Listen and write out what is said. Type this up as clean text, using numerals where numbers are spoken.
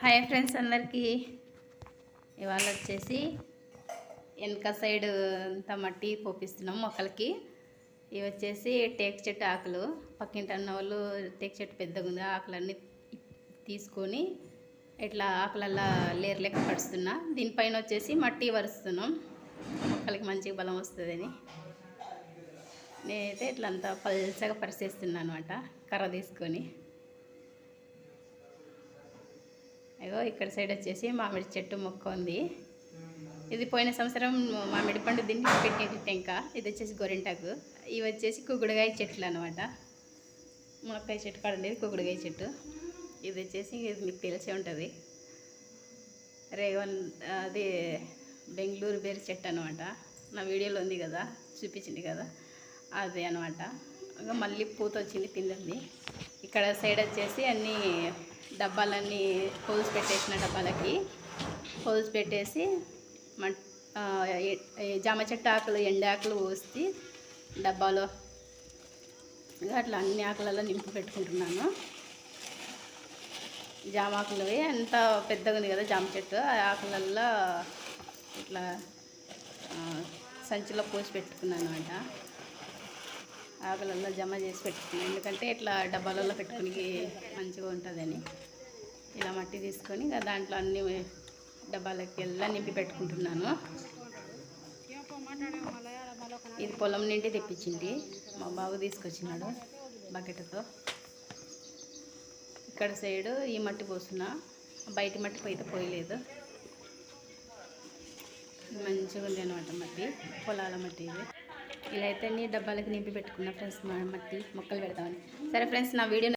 Hi friends అందరికీ ఇవాళ వచ్చేసి వెనక సైడ్ అంతా మట్టి పోపిస్తున్నాం మొక్కలకి. ఇవి వచ్చేసి టేక్ చెట్టు ఆకులు. పక్కింటి అన్న వాళ్ళు టేక్ చెట్టు పెద్దగా ఉంది, ఆకులన్నీ తీసుకొని ఇట్లా ఆకులల్లా లేరు లెక్క పడుస్తున్నా. దీనిపైన వచ్చేసి మట్టి వరుస్తున్నాం, మొక్కలకి మంచిగా బలం వస్తుందని. నేనైతే ఇట్లా అంతా పల్చగా పరిచేస్తున్నాను అనమాట, కర్ర తీసుకొని. అయ్యో ఇక్కడ సైడ్ వచ్చేసి మామిడి చెట్టు మొక్క ఉంది. ఇది పోయిన సంవత్సరం మామిడి పండు దీన్ని పెట్టేటి టెంక. ఇది వచ్చేసి గోరింటాకు. ఇవి వచ్చేసి కుగుడుగాయ చెట్లు అనమాట. మునక్కాయ చెట్టు కాడ ఉండేది కుగుడుగాయ చెట్టు. ఇది వచ్చేసి ఇది మీకు తెలిసే ఉంటుంది, రేవన్ అది బెంగళూరు బేరు చెట్టు అనమాట. నా వీడియోలో ఉంది కదా, చూపించింది కదా, అదే అనమాట. ఇంకా మళ్ళీ పూత వచ్చింది, పిండింది. ఇక్కడ సైడ్ వచ్చేసి అన్నీ డబ్బాలన్నీ హోల్స్ పెట్టేసిన డబ్బాలకి హోల్స్ పెట్టేసి జామ చెట్టు ఆకులు ఎండు ఆకులు పోసి డబ్బాలో అట్లా అన్ని ఆకులలో నింపి పెట్టుకుంటున్నాను. జామ ఆకులవి అంత పెద్దగా ఉంది కదా జామ చెట్టు, ఆ ఆకులల్లో ఇట్లా సంచిలో పోసి పెట్టుకున్నాను అనమాట. ఆకులలో జమ చేసి పెట్టుకున్నాను, ఎందుకంటే ఇట్లా డబ్బాలలో పెట్టుకుని మంచిగా ఉంటుందని. ఇలా మట్టి తీసుకొని దాంట్లో అన్ని డబ్బాలకి వెళ్ళా నింపి పెట్టుకుంటున్నాను. ఇది పొలం నుండి తెప్పించింది, మా బాబు తీసుకొచ్చినాడు బకెట్తో. ఇక్కడ సైడు ఈ మట్టి పోస్తున్నా, బయట మట్టి పోయితే పోయలేదు. మంచిగా ఉంది అనమాట మట్టి, పొలాల మట్టి ఇది. ఇలా అయితే డబ్బాలకి నింపి పెట్టుకున్నా ఫ్రెండ్స్, మట్టి మొక్కలు పెడతామని. సరే ఫ్రెండ్స్, నా వీడియో